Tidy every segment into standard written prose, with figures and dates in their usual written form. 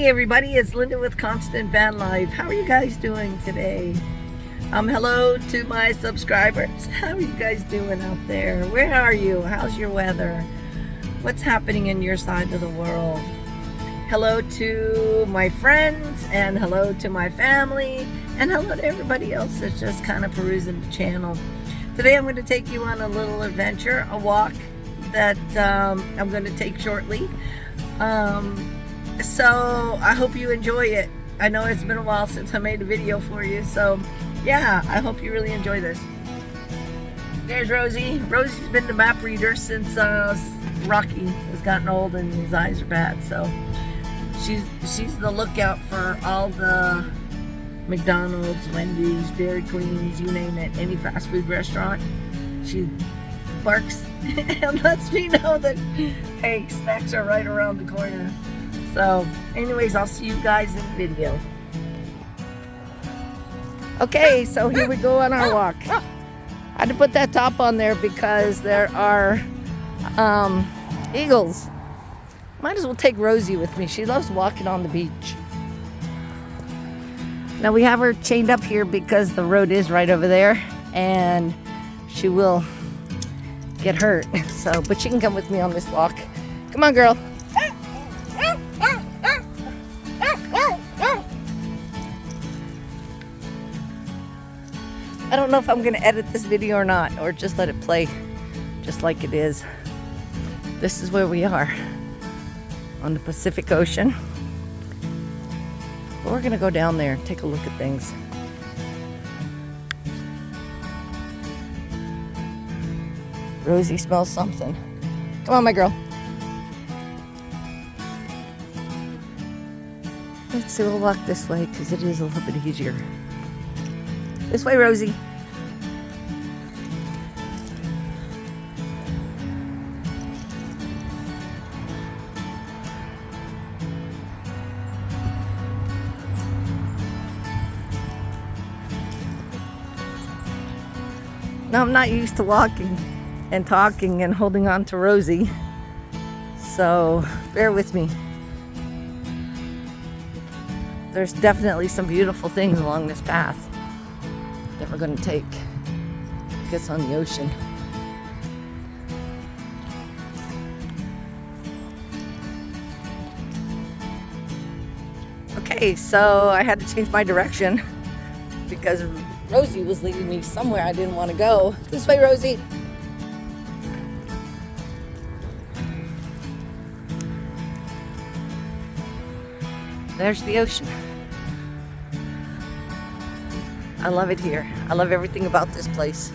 Hey everybody, it's Linda with Constant Vanlife. How are you guys doing today? Hello to my subscribers. How are you guys doing out there? Where are you? How's your weather? What's happening in your side of the world? Hello to my friends, and hello to my family, and hello to everybody else that's just kind of perusing the channel. Today I'm going to take you on a little adventure, a walk that I'm going to take shortly. So I hope you enjoy it. I know it's been a while since I made a video for you, so yeah, I hope you really enjoy this. There's Rosie. Rosie's been the map reader since Rocky has gotten old and his eyes are bad, so she's the lookout for all the McDonald's, Wendy's, Dairy Queens, you name it, any fast food restaurant. She barks and lets me know that, hey, snacks are right around the corner. So anyways, I'll see you guys in the video. Okay, so here we go on our walk. I had to put that top on there because there are eagles. Might as well take Rosie with me. She loves walking on the beach. Now we have her chained up here because the road is right over there and she will get hurt. So, but she can come with me on this walk. Come on, girl. I don't know if I'm going to edit this video or not, or just let it play just like it is. This is where we are on the Pacific Ocean. But we're going to go down there and take a look at things. Rosie smells something. Come on, my girl. Let's see, we'll walk this way because it is a little bit easier. This way, Rosie. Now, I'm not used to walking and talking and holding on to Rosie, so bear with me. There's definitely some beautiful things along this path that we're going to take. It gets on the ocean. Okay, so I had to change my direction because Rosie was leading me somewhere I didn't want to go. This way, Rosie. There's the ocean. I love it here. I love everything about this place.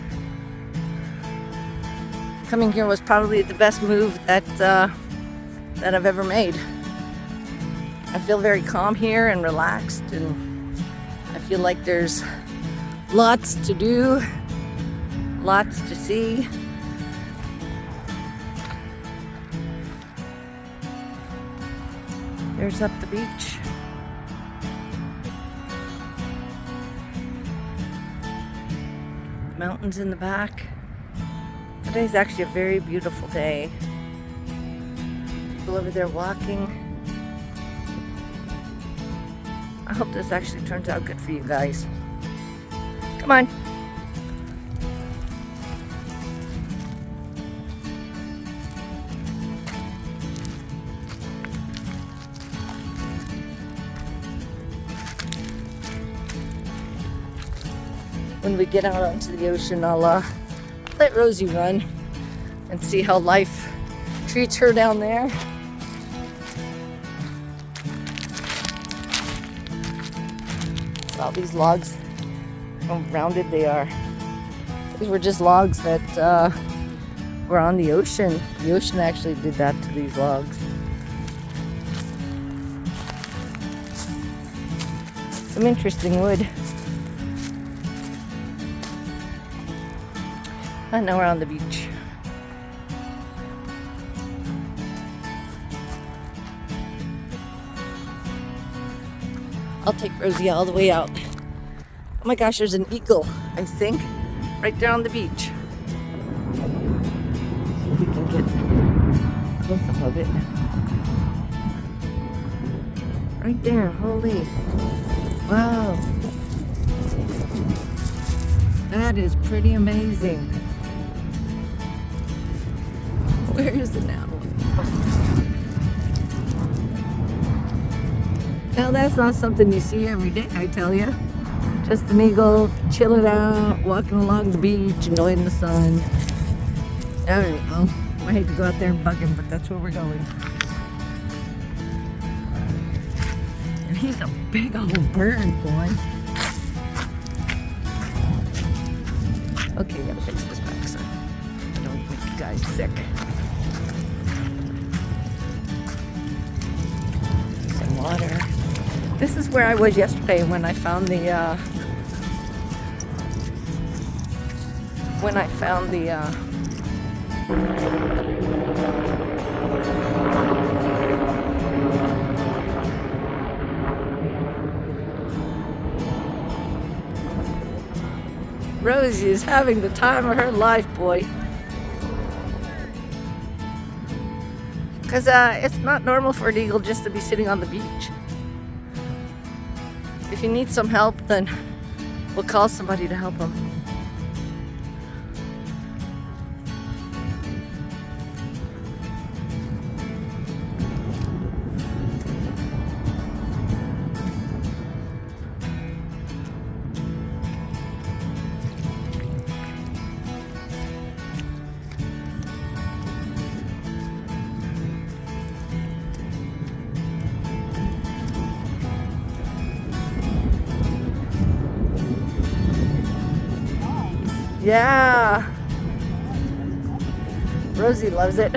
Coming here was probably the best move that I've ever made. I feel very calm here and relaxed, and I feel like there's lots to do, lots to see. There's up the beach. Mountains in the back. Today's actually a very beautiful day. People over there walking. I hope this actually turns out good for you guys. Come on. When we get out onto the ocean, I'll let Rosie run and see how life treats her down there. All these logs, how rounded they are. These were just logs that were on the ocean. The ocean actually did that to these logs. Some interesting wood. And now we're on the beach. I'll take Rosie all the way out. Oh my gosh, there's an eagle, I think, right there on the beach. See if we can get close up of it. Right there, holy. Wow. That is pretty amazing. Where is it now? Now that's not something you see every day, I tell you. Just an eagle chilling out, walking along the beach, enjoying the sun. Alright, well, I hate to go out there and bug him, but that's where we're going. And he's a big old bird, boy. Okay, gotta fix this back so I don't make you guys sick. Some water. This is where I was yesterday when I found the Rosie is having the time of her life, boy. Because it's not normal for an eagle just to be sitting on the beach. If you need some help, then we'll call somebody to help him. Yeah, Rosie loves it.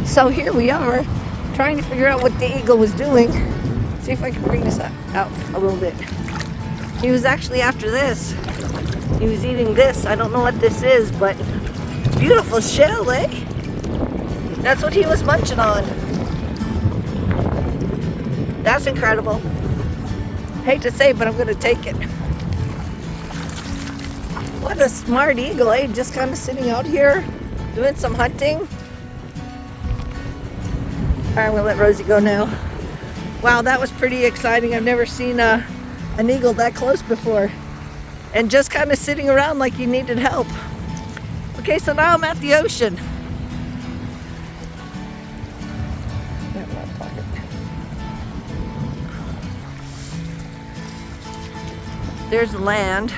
So here we are, trying to figure out what the eagle was doing. See if I can bring this out a little bit. He was actually after this. He was eating this. I don't know what this is, but beautiful shell, eh? That's what he was munching on. That's incredible. Hate to say, but I'm gonna take it. What a smart eagle, eh? Just kind of sitting out here, doing some hunting. Alright, we'll let Rosie go now. Wow, that was pretty exciting. I've never seen an eagle that close before. And just kind of sitting around like he needed help. Okay, so now I'm at the ocean. There's the land.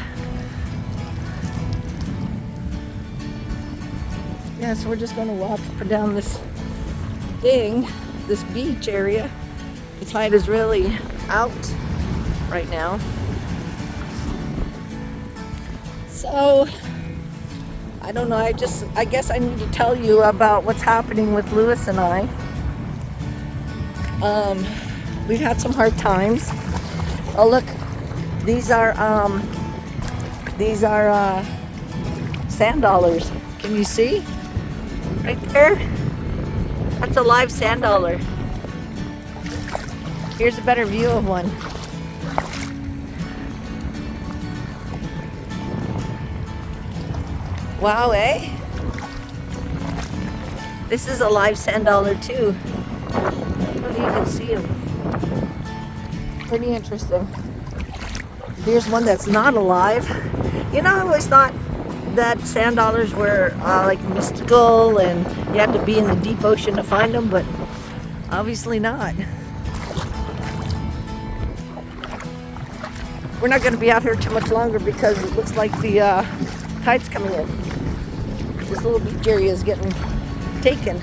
Yeah, so we're just going to walk up and down this thing, this beach area. The tide is really out right now. So, I don't know, I guess I need to tell you about what's happening with Lewis and I. We've had some hard times. Oh look, these are sand dollars. Can you see? Right there? That's a live sand dollar. Here's a better view of one. Wow, eh? This is a live sand dollar too. I don't even see him. Pretty interesting. Here's one that's not alive. You know, I always thought that sand dollars were like mystical and you had to be in the deep ocean to find them, but obviously not. We're not going to be out here too much longer because it looks like the tide's coming in. This little beach area is getting taken.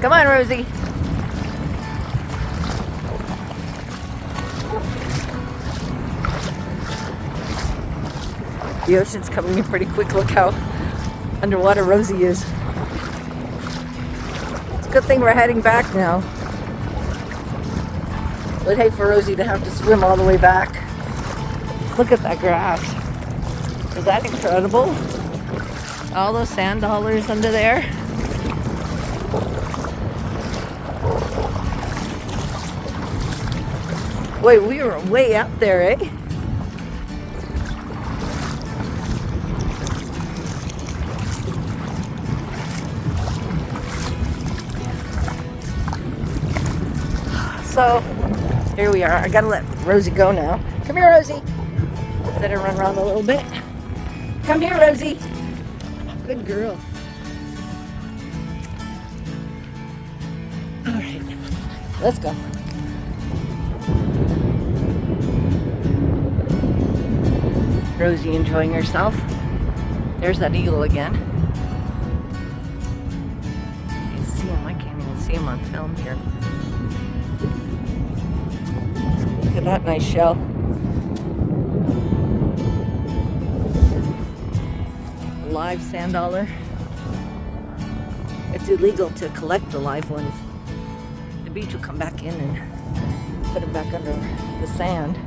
Come on, Rosie. The ocean's coming in pretty quick. Look how underwater Rosie is. It's a good thing we're heading back now. I'd hate for Rosie to have to swim all the way back. Look at that grass. Is that incredible? All those sand dollars under there. Wait, we were way up there, eh? So, here we are. I gotta let Rosie go now. Come here, Rosie. Let her run around a little bit. Come here, Rosie. Good girl. All right, let's go. Rosie enjoying herself. There's that eagle again. You see him? I can't even see him on film here. Look at that nice shell. Live sand dollar. It's illegal to collect the live ones. The beach will come back in and put them back under the sand.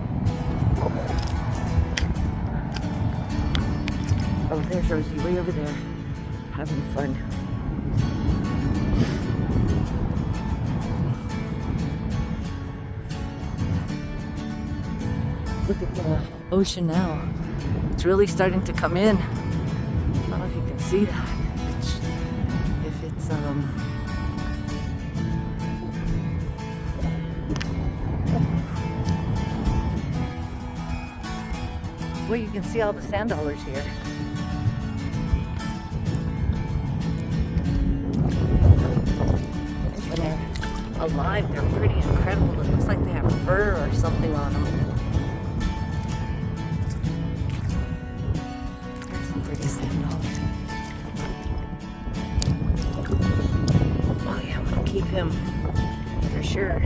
Oh, there's Rosie way over there, having fun. Look at the ocean now. It's really starting to come in. I don't know if you can see that. If it's well, you can see all the sand dollars here. Alive, they're pretty incredible. It looks like they have fur or something on them. There's some pretty sand dollars. Oh yeah, I'm gonna keep him for sure.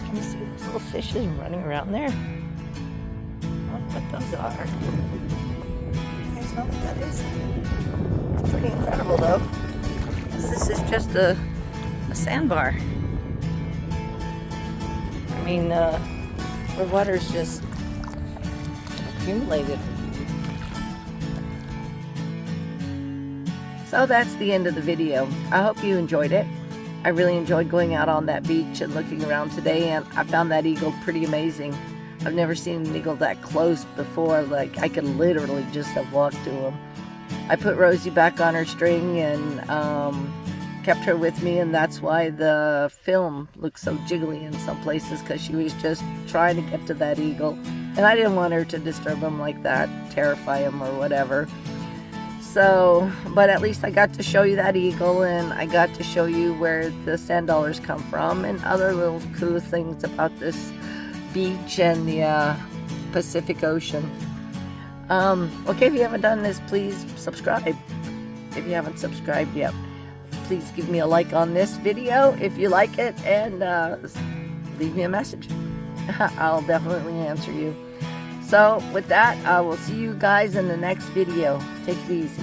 Can you see those little fishes running around there? I don't know what those are. You guys know what that is? It's pretty incredible though. This is just a sandbar. I mean, the water's just accumulated. So that's the end of the video. I hope you enjoyed it. I really enjoyed going out on that beach and looking around today, and I found that eagle pretty amazing. I've never seen an eagle that close before. Like, I could literally just have walked to him. I put Rosie back on her string and kept her with me, and that's why the film looks so jiggly in some places, because she was just trying to get to that eagle, and I didn't want her to disturb him like that, terrify him or whatever. So, but at least I got to show you that eagle, and I got to show you where the sand dollars come from and other little cool things about this beach and the Pacific Ocean. Okay, if you haven't done this, please subscribe. If you haven't subscribed yet, please give me a like on this video if you like it, and leave me a message. I'll definitely answer you. So with that, I will see you guys in the next video. Take it easy.